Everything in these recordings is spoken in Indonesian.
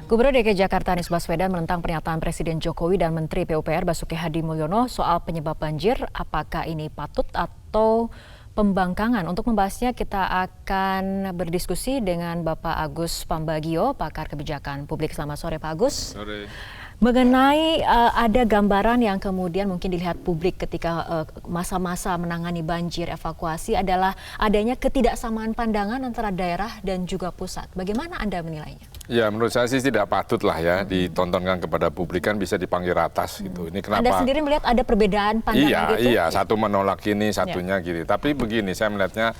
Gubernur DKI Jakarta Anies Baswedan menentang pernyataan Presiden Jokowi dan Menteri PUPR Basuki Hadi Mulyono soal penyebab banjir. Apakah ini patut atau pembangkangan? Untuk membahasnya kita akan berdiskusi dengan Bapak Agus Pambagio, pakar kebijakan publik. Selamat sore Pak Agus. Sore. Mengenai ada gambaran yang kemudian mungkin dilihat publik ketika masa-masa menangani banjir evakuasi adalah adanya ketidaksamaan pandangan antara daerah dan juga pusat. Bagaimana Anda menilainya? Ya, menurut saya sih tidak patut lah ya ditontonkan kepada publik, kan bisa dipanggil atas gitu. Ini kenapa? Anda sendiri melihat ada perbedaan pandangan gitu? Iya, satu menolak ini, satunya gitu. Tapi begini, saya melihatnya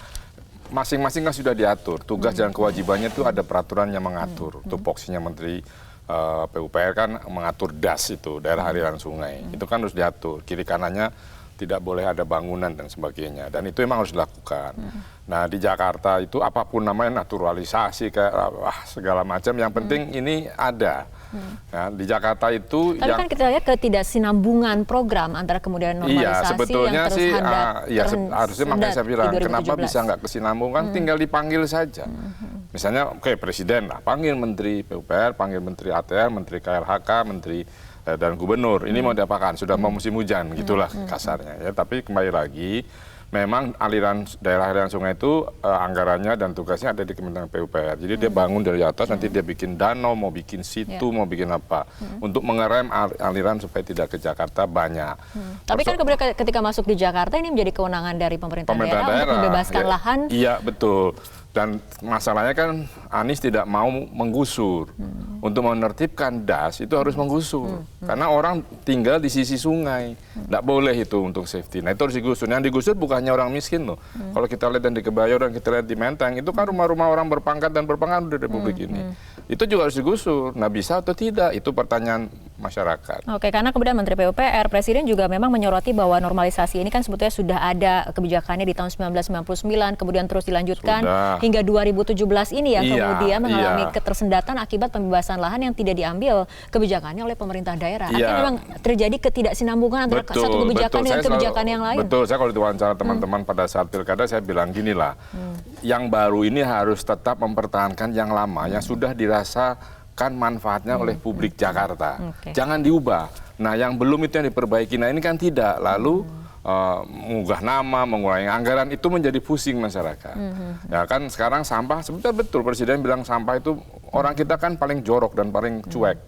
masing-masing kan sudah diatur. Tugas dan kewajibannya itu ada peraturan yang mengatur. Tupoksinya Menteri PUPR kan mengatur DAS itu, daerah aliran sungai. Itu kan harus diatur. Kiri kanannya tidak boleh ada bangunan dan sebagainya. Dan itu memang harus dilakukan. Nah, di Jakarta itu apapun namanya, naturalisasi kayak segala macam, yang penting ini ada. Ya, di Jakarta itu tapi kan kita lihat ketidaksinambungan program antara kemudian normalisasi iya, sebetulnya yang sih harusnya makanya saya bilang kenapa bisa nggak kesinambungan, tinggal dipanggil saja. Misalnya Presiden lah, panggil Menteri PUPR, panggil Menteri ATR, Menteri KLHK, Menteri dan Gubernur. Ini mau diapakan? Sudah mau musim hujan, gitulah kasarnya. Ya, tapi kembali lagi, memang daerah aliran sungai itu anggarannya dan tugasnya ada di Kementerian PUPR. Jadi dia bangun dari atas, nanti dia bikin danau, mau bikin situ, mau bikin apa. Untuk mengerem aliran supaya tidak ke Jakarta banyak. Tapi kan kemudian ketika masuk di Jakarta ini menjadi kewenangan dari pemerintah daerah untuk membebaskan lahan. Iya, betul. Dan masalahnya kan Anies tidak mau menggusur. Untuk menertibkan DAS itu harus menggusur. Karena orang tinggal di sisi sungai. Tidak boleh itu untuk safety. Nah, itu harus digusur. Yang digusur bukannya orang miskin loh. Kalau kita lihat di Kebayoran, kita lihat di Menteng, itu kan rumah-rumah orang berpangkat dan berpengaruh di Republik ini. Itu juga harus digusur. Nah, bisa atau tidak? Itu pertanyaan masyarakat. Oke, karena kemudian Menteri PUPR, Presiden juga memang menyoroti bahwa normalisasi ini kan sebetulnya sudah ada kebijakannya di tahun 1999, kemudian terus dilanjutkan hingga 2017 ini yang kemudian mengalami ketersendatan akibat pembebasan lahan yang tidak diambil kebijakannya oleh pemerintah daerah. Artinya memang terjadi ketidaksinambungan antara satu kebijakan dengan kebijakan yang lain. Betul, saya kalau diwawancara teman-teman pada saat pilkada, saya bilang gini lah, yang baru ini harus tetap mempertahankan yang lama, yang sudah dirasakan manfaatnya oleh publik Jakarta. Jangan diubah. Nah, yang belum itu yang diperbaiki. Nah, ini kan tidak. Lalu mengubah nama, mengurangi anggaran, itu menjadi pusing masyarakat. Ya kan sekarang sampah, sebentar betul Presiden bilang sampah itu orang kita kan paling jorok dan paling cuek.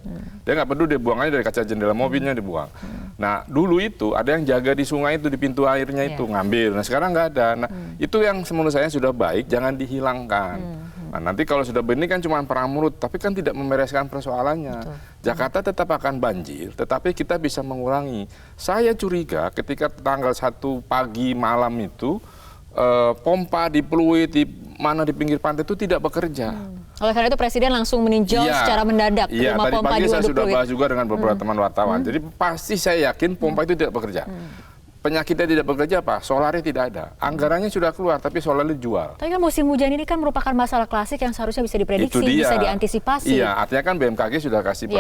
Dia nggak peduli, dia buang aja dari kaca jendela mobilnya dibuang. Nah, dulu itu ada yang jaga di sungai itu, di pintu airnya itu ngambil. Nah, sekarang nggak ada. Nah, itu yang menurut saya sudah baik, jangan dihilangkan. Nah, nanti kalau sudah begini kan cuma perang mulut, tapi kan tidak membereskan persoalannya. Jakarta tetap akan banjir, tetapi kita bisa mengurangi. Saya curiga ketika tanggal 1 pagi malam itu, pompa di Pluit, di mana di pinggir pantai itu tidak bekerja. Oleh karena itu Presiden langsung meninjau secara mendadak rumah tadi pompa pagi di saya Waduk sudah Pluit. bahas juga dengan beberapa teman wartawan. Jadi pasti saya yakin pompa itu tidak bekerja. Penyakitnya tidak bekerja apa? Solarnya tidak ada. Anggarannya sudah keluar, tapi solarnya dijual. Tapi kan musim hujan ini kan merupakan masalah klasik yang seharusnya bisa diprediksi, bisa diantisipasi. Iya, artinya kan BMKG sudah kasih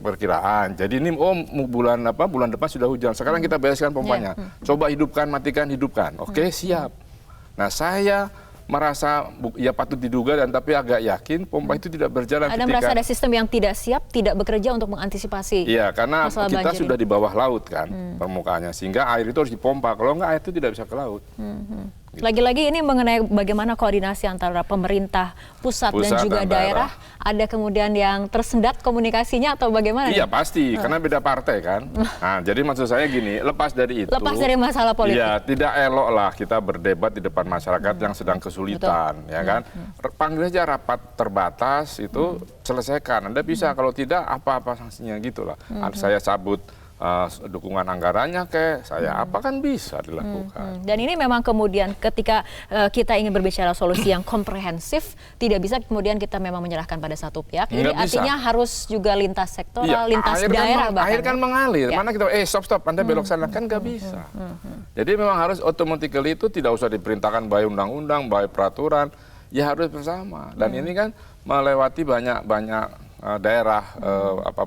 perkiraan. Jadi ini bulan depan sudah hujan. Sekarang kita bereskan pompanya. Coba hidupkan, matikan, hidupkan. Oke, siap. Nah, saya merasa ya patut diduga dan tapi agak yakin pompa itu tidak berjalan. Anda merasa ada sistem yang tidak siap, tidak bekerja untuk mengantisipasi. Iya, karena kita sudah di bawah laut kan permukaannya, sehingga air itu harus dipompa. Kalau enggak, air itu tidak bisa ke laut. Lagi-lagi ini mengenai bagaimana koordinasi antara pemerintah pusat dan juga daerah. Ada kemudian yang tersendat komunikasinya atau bagaimana? Iya, pasti, karena beda partai kan. Nah, jadi maksud saya gini, lepas dari itu. Lepas dari masalah politik. Iya, tidak elok lah kita berdebat di depan masyarakat yang sedang kesulitan, ya kan. Panggil aja rapat terbatas itu selesaikan. Anda bisa, kalau tidak apa-apa sanksinya gitulah. Saya cabut dukungan anggarannya saya apa kan bisa dilakukan. Dan ini memang kemudian ketika kita ingin berbicara solusi yang komprehensif, tidak bisa kemudian kita memang menyerahkan pada satu pihak. Ini artinya harus juga lintas sektoral, lintas daerah bahkan. Air kan mengalir. Mana kita stop Anda belok sana kan nggak bisa. Jadi memang harus automatically itu tidak usah diperintahkan by undang-undang, by peraturan, ya harus bersama. Dan ini kan melewati banyak daerah,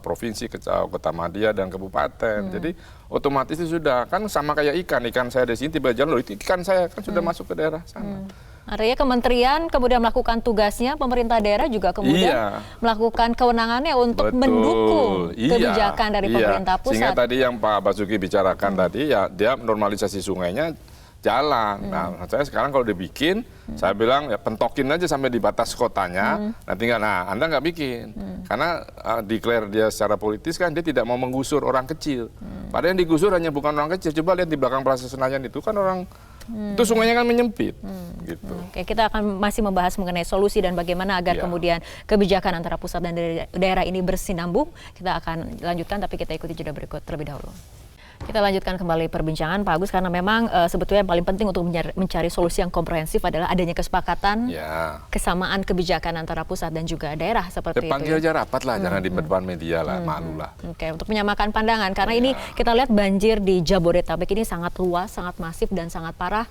provinsi, kecamatan dan kabupaten. Jadi otomatis itu sudah kan sama kayak ikan saya di sini tiba jalan loh itu ikan saya kan sudah masuk ke daerah sana. Artinya kementerian kemudian melakukan tugasnya, pemerintah daerah juga kemudian melakukan kewenangannya untuk mendukung kebijakan dari pemerintah pusat. Sehingga tadi yang Pak Basuki bicarakan tadi, ya dia normalisasi sungainya jalan. Nah, saya sekarang kalau dibikin, saya bilang ya pentokin aja sampai di batas kotanya. Nanti Anda nggak bikin, karena declare dia secara politis kan dia tidak mau menggusur orang kecil. Padahal yang digusur hanya bukan orang kecil. Coba lihat di belakang Plaza Senayan itu kan orang itu sungainya kan menyempit. Gitu. Oke, kita akan masih membahas mengenai solusi dan bagaimana agar kemudian kebijakan antara pusat dan daerah ini bersinambung. Kita akan lanjutkan, tapi kita ikuti jeda berikut terlebih dahulu. Kita lanjutkan kembali perbincangan Pak Agus, karena memang sebetulnya yang paling penting untuk mencari solusi yang komprehensif adalah adanya kesepakatan, kesamaan kebijakan antara pusat dan juga daerah seperti itu. Panggil aja rapat lah, jangan di depan media lah, malu lah. Oke, untuk menyamakan pandangan, karena ini kita lihat banjir di Jabodetabek ini sangat luas, sangat masif dan sangat parah.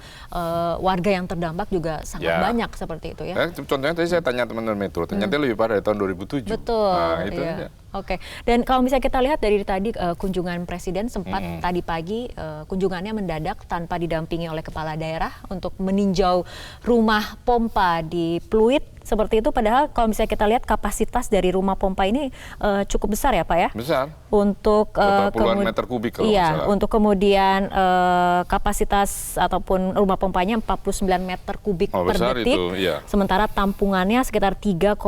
Warga yang terdampak juga sangat banyak seperti itu ya. Contohnya tadi saya tanya teman-teman Metro, ternyata lebih parah dari tahun 2007. Betul. Nah, itu aja. Oke, dan kalau misalnya kita lihat dari tadi kunjungan Presiden sempat tadi pagi kunjungannya mendadak tanpa didampingi oleh kepala daerah untuk meninjau rumah pompa di Pluit seperti itu. Padahal kalau misalnya kita lihat kapasitas dari rumah pompa ini cukup besar ya Pak ya? Besar. Untuk puluhan meter kubik kalau iya, untuk kemudian kapasitas ataupun rumah pompanya 49 meter kubik per detik. Itu, sementara tampungannya sekitar 3,29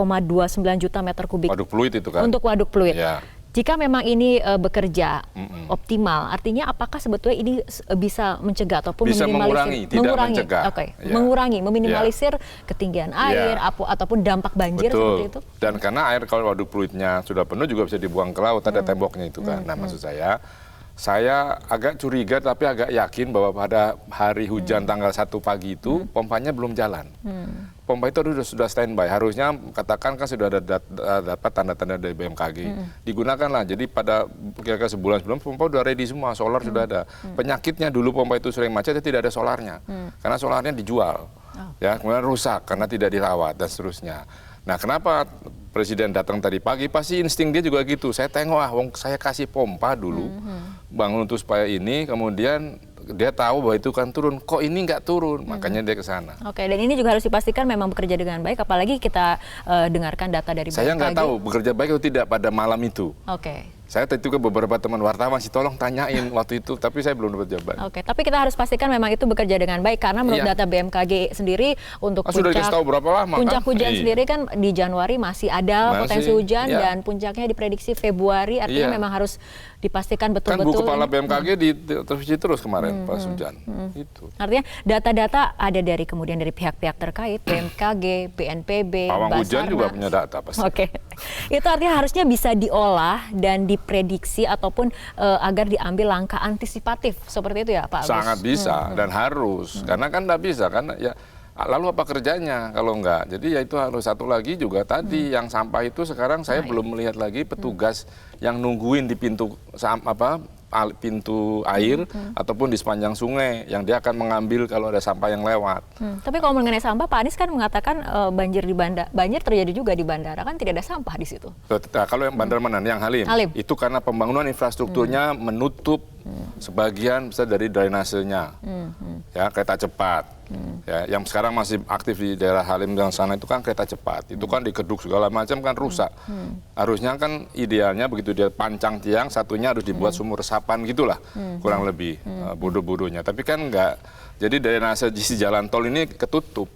juta meter kubik. Waduk Pluit itu kan? Untuk Waduk Pluit. Ya. Jika memang ini bekerja optimal, artinya apakah sebetulnya ini bisa mencegah ataupun mengurangi, mencegah. Mengurangi, meminimalisir ketinggian air ataupun dampak banjir seperti itu. Dan karena air kalau Waduk Pluitnya sudah penuh juga bisa dibuang ke laut, ada temboknya itu kan. Nah, maksud saya agak curiga tapi agak yakin bahwa pada hari hujan tanggal 1 pagi itu pompanya belum jalan. Pompa itu sudah standby. Harusnya katakan kan sudah ada dapat tanda-tanda dari BMKG. Digunakanlah. Jadi pada kira-kira sebulan sebelum pompa sudah ready semua, solar sudah ada. Penyakitnya dulu pompa itu sering macet, tidak ada solarnya. Karena solarnya dijual. Ya, kemudian rusak karena tidak dirawat dan seterusnya. Nah, kenapa Presiden datang tadi pagi? Pasti insting dia juga gitu. Saya tengok saya kasih pompa dulu, bangun untuk supaya ini, kemudian dia tahu bahwa itu kan turun. Kok ini nggak turun? Makanya dia ke sana. Oke, dan ini juga harus dipastikan memang bekerja dengan baik. Apalagi kita dengarkan data dari BMKG. Saya nggak tahu bekerja baik atau tidak pada malam itu. Oke. Saya itu ke beberapa teman wartawan sih, tolong tanyain waktu itu, tapi saya belum dapat jawaban. Oke, tapi kita harus pastikan memang itu bekerja dengan baik, karena menurut data BMKG sendiri untuk sudah dikasih tahu berapa lama, puncak hujan sendiri kan di Januari masih ada potensi hujan dan puncaknya diprediksi Februari, artinya memang harus dipastikan betul-betul. Kan Bu Kepala BMKG televisi terus kemarin pas hujan. Itu. Artinya data-data ada dari kemudian dari pihak-pihak terkait, BMKG, BNPB, Pawang hujan juga punya data pasti. Oke, itu artinya harusnya bisa diolah dan diprediksi ataupun agar diambil langkah antisipatif seperti itu ya Pak Agus? Sangat bisa dan harus, karena kan nggak bisa kan ya. Lalu apa kerjanya kalau enggak? Jadi ya itu harus satu lagi juga tadi yang sampah itu sekarang saya belum melihat lagi petugas yang nungguin di pintu air ataupun di sepanjang sungai yang dia akan mengambil kalau ada sampah yang lewat. Tapi kalau mengenai sampah, Pak Anies kan mengatakan banjir terjadi juga di bandara, kan tidak ada sampah di situ. Nah, kalau yang bandara mana? Yang Halim. Itu karena pembangunan infrastrukturnya menutup sebagian besar dari drainasenya, ya kereta cepat. Ya, yang sekarang masih aktif di daerah Halim dan sana itu kan kereta cepat. Itu kan dikeduk segala macam kan rusak. Harusnya kan idealnya begitu dia pancang tiang, satunya harus dibuat sumur resapan gitulah, kurang lebih bodoh-bodohnya. Tapi kan enggak. Jadi drainase di jalan tol ini ketutup.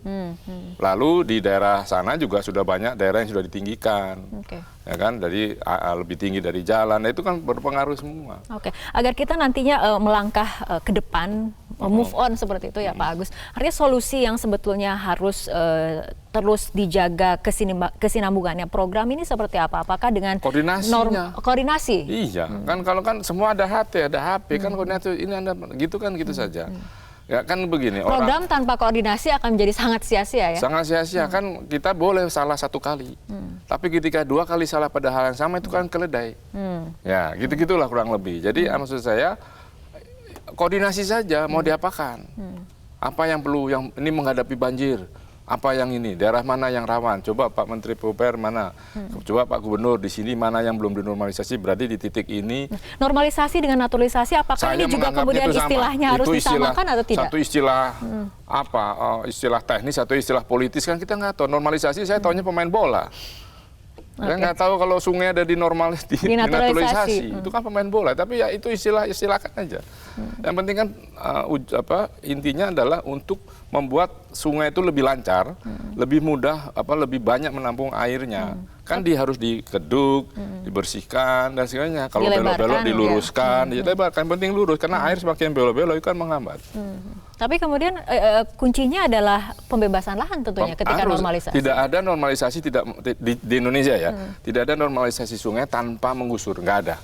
Lalu di daerah sana juga sudah banyak daerah yang sudah ditinggikan. Ya kan, dari lebih tinggi dari jalan. Nah, itu kan berpengaruh semua. Oke, agar kita nantinya melangkah ke depan, move on seperti itu ya Pak Agus. Artinya solusi yang sebetulnya harus terus dijaga kesinambungannya program ini seperti apa? Apakah dengan koordinasi? Iya, kan kalau kan semua ada HP kan koordinasi ini Anda gitu kan gitu saja. Ya kan begini. Program tanpa koordinasi akan menjadi sangat sia-sia ya? Sangat sia-sia, kan kita boleh salah 1 kali. Tapi ketika 2 kali salah pada hal yang sama itu kan keledai. Ya gitu-gitulah kurang lebih. Jadi maksud saya koordinasi saja mau diapakan. Apa yang perlu, yang ini menghadapi banjir. apa yang ini, daerah mana yang rawan, coba Pak Menteri PUPR mana, coba Pak Gubernur di sini mana yang belum dinormalisasi, berarti di titik ini. Normalisasi dengan naturalisasi, apakah ini juga kemudian istilahnya harus disamakan atau tidak? Satu istilah istilah teknis atau istilah politis kan kita nggak tahu. Normalisasi saya taunya pemain bola. Saya nggak tahu kalau sungai ada di naturalisasi. Itu kan pemain bola. Tapi ya itu istilahkan aja. Yang penting kan intinya adalah untuk membuat sungai itu lebih lancar, lebih mudah, lebih banyak menampung airnya. Kan harus dikeduk, dibersihkan dan segalanya. Kalau belok-belok diluruskan, dilebarkan. Yang penting lurus karena air semakin belok-belok itu kan menghambat. Tapi kemudian kuncinya adalah pembebasan lahan tentunya ketika normalisasi. Tidak ada normalisasi di Indonesia ya. Tidak ada normalisasi sungai tanpa menggusur, nggak ada.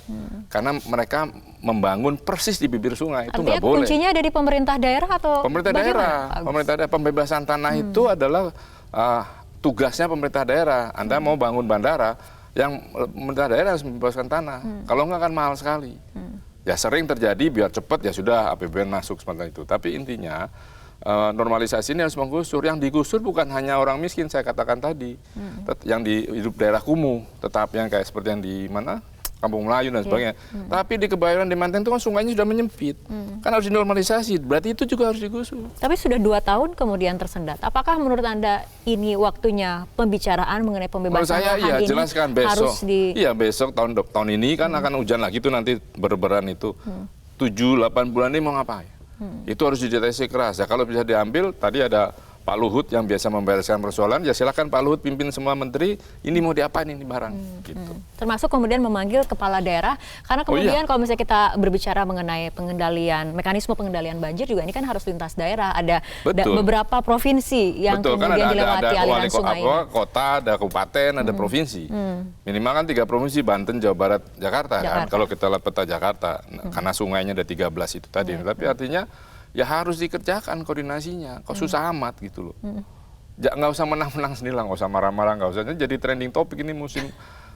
Karena mereka membangun persis di bibir sungai, itu nggak boleh. Kuncinya ada di pemerintah daerah atau pemerintah daerah? Pemerintah daerah, pembebasan tanah itu adalah tugasnya pemerintah daerah. Anda mau bangun bandara, yang pemerintah daerah harus membebaskan tanah. Kalau nggak akan mahal sekali. Ya sering terjadi biar cepat ya sudah APBN masuk seperti itu. Tapi intinya normalisasi ini harus menggusur. Yang digusur bukan hanya orang miskin, saya katakan tadi, yang di hidup daerah kumuh, tetap yang kayak seperti yang di mana Kampung Melayu dan sebagainya. Tapi di Kebayoran di Menteng itu kan sungainya sudah menyempit, kan harus dinormalisasi. Berarti itu juga harus digusur. Tapi sudah 2 tahun kemudian tersendat. Apakah menurut Anda ini waktunya pembicaraan mengenai pembebasan lahan ini jelaskan besok. Harus di... Iya besok tahun ini kan akan hujan lagi tuh nanti berberan itu 7-8 bulan ini mau ngapain? Itu harus dideteksi keras. Ya kalau bisa diambil, tadi ada Pak Luhut yang biasa membereskan persoalan, ya silakan Pak Luhut pimpin semua menteri, ini mau diapain ini barang. Gitu. Termasuk kemudian memanggil kepala daerah, karena kemudian kalau misalnya kita berbicara mengenai mekanisme pengendalian banjir juga ini kan harus lintas daerah, ada beberapa provinsi yang kemudian dilewati aliran sungai ini. Kota, ada kabupaten, ada provinsi. Minimal kan 3 provinsi, Banten, Jawa Barat, Jakarta. Kan kalau kita lihat peta Jakarta, karena sungainya ada 13 itu tadi. Tapi artinya ya harus dikerjakan koordinasinya. Kok susah amat gitu loh. Nggak usah menang-menang sendiri lah, nggak usah marah-marah, nggak usah. Jadi trending topik ini musim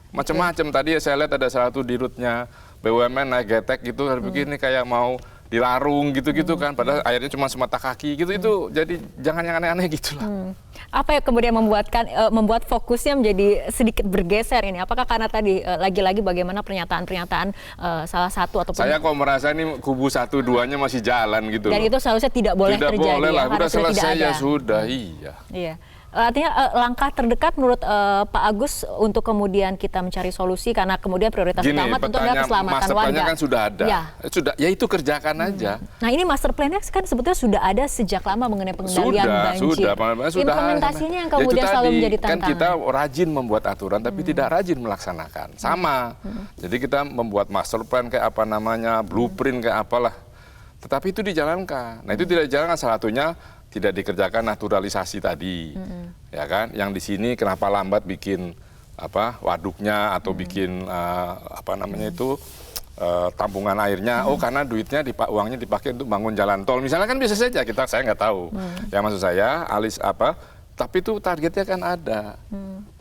macam-macam. Tadi saya lihat ada salah satu dirutnya BUMN naik getek gitu, begini kayak mau dilarung gitu-gitu kan. Padahal airnya cuma semata kaki gitu. Itu jadi jangan yang aneh-aneh gitu lah. Apa yang kemudian membuat fokusnya menjadi sedikit bergeser ini? Apakah karena tadi lagi-lagi bagaimana pernyataan-pernyataan salah satu ataupun... Saya kok merasa ini kubu 1-2-nya masih jalan gitu. Dan itu seharusnya tidak boleh terjadi. Tidak boleh lah, udah selesai ya sudah, Iya. Artinya langkah terdekat menurut Pak Agus untuk kemudian kita mencari solusi, karena kemudian prioritas utama tentu adalah keselamatan warga. Master plan-nya kan sudah ada. Ya itu kerjakan aja. Nah ini master plan-nya kan sebetulnya sudah ada sejak lama mengenai pengendalian banjir. Sudah. Implementasinya yang kemudian selalu menjadi tantangan. Kan kita rajin membuat aturan tapi tidak rajin melaksanakan. Sama. Jadi kita membuat master plan kayak apa namanya, blueprint kayak apalah. Tetapi itu dijalankan. Nah itu tidak dijalankan, salah satunya tidak dikerjakan naturalisasi tadi, ya kan? Yang di sini kenapa lambat bikin waduknya atau bikin tampungan airnya? Oh karena uangnya dipakai untuk bangun jalan tol. Misalnya kan bisa saja saya nggak tahu. Ya maksud saya tapi itu targetnya kan ada.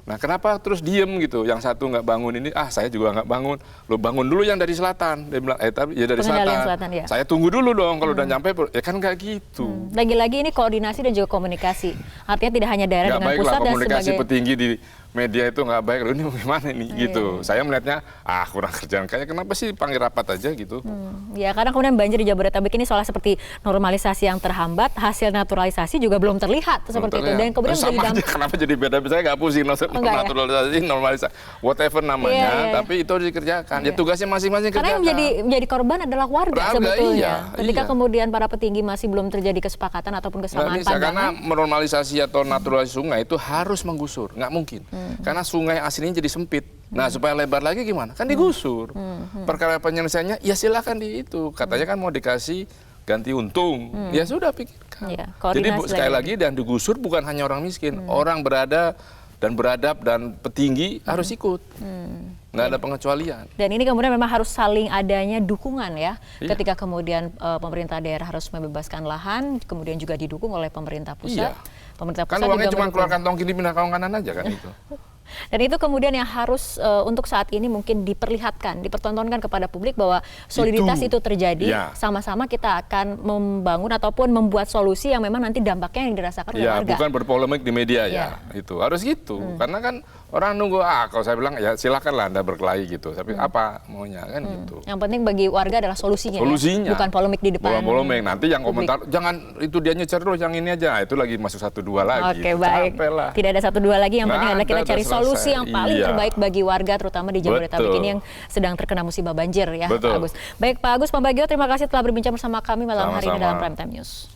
Nah kenapa terus diem gitu? Yang satu nggak bangun ini, saya juga nggak bangun. Lo bangun dulu yang dari selatan. Dia bilang, tapi ya dari selatan. Ya. Saya tunggu dulu dong kalau udah nyampe, ya kan nggak gitu. Lagi-lagi ini koordinasi dan juga komunikasi. Artinya tidak hanya daerah dengan pusat dan sebagai... komunikasi petinggi di media itu nggak baik. Loh ini gimana nih gitu. Saya melihatnya, kurang kerjaan. Kayak kenapa sih panggil rapat aja gitu. Ya karena kemudian banjir di Jabodetabek ini soalnya seperti normalisasi yang terhambat, hasil naturalisasi juga belum terlihat seperti itu. Dan kemudian kenapa jadi beda? Saya nggak pusing naturalisasi, normalisasi, whatever namanya, tapi itu harus dikerjakan. Ya tugasnya masing-masing kerjakan. Karena yang menjadi korban adalah warga sebetulnya. Ketika kemudian para petinggi masih belum terjadi kesepakatan ataupun kesamaan pandangan. Karena menormalisasi atau naturalisasi sungai itu harus menggusur, nggak mungkin. Karena sungai aslinya jadi sempit. Nah supaya lebar lagi gimana? Kan digusur. Perkara penyelesaiannya ya silakan katanya kan mau dikasih ganti untung. Ya sudah pikirkan. Jadi sekali lagi dan digusur bukan hanya orang miskin, orang beradab dan petinggi harus ikut. Nggak ada pengecualian. Dan ini kemudian memang harus saling adanya dukungan ya. Ketika kemudian pemerintah daerah harus membebaskan lahan, kemudian juga didukung oleh pemerintah pusat. Pemerintah pusat kan uangnya cuma keluar kantong kiri pindah kantong kanan aja kan itu. Dan itu kemudian yang harus untuk saat ini mungkin diperlihatkan, dipertontonkan kepada publik bahwa soliditas itu terjadi, sama-sama kita akan membangun ataupun membuat solusi yang memang nanti dampaknya yang dirasakan oleh warga. Bukan berpolemik di media itu harus gitu, karena kan orang nunggu, kalau saya bilang ya silakanlah Anda berkelahi gitu, tapi apa maunya kan gitu. Yang penting bagi warga adalah solusinya. Bukan polemik di depan. Bukan polemik, nanti yang komentar, jangan itu dia nyecer terus, yang ini aja, itu lagi masuk 1-2 lagi. Oke, baik. Tidak ada 1-2 lagi, yang penting adalah kita cari solusi yang paling terbaik bagi warga, terutama di Jabodetabek ini yang sedang terkena musibah banjir ya, Pak Agus. Baik Pak Agus Pambagio, terima kasih telah berbincang bersama kami malam hari ini dalam Prime Time News.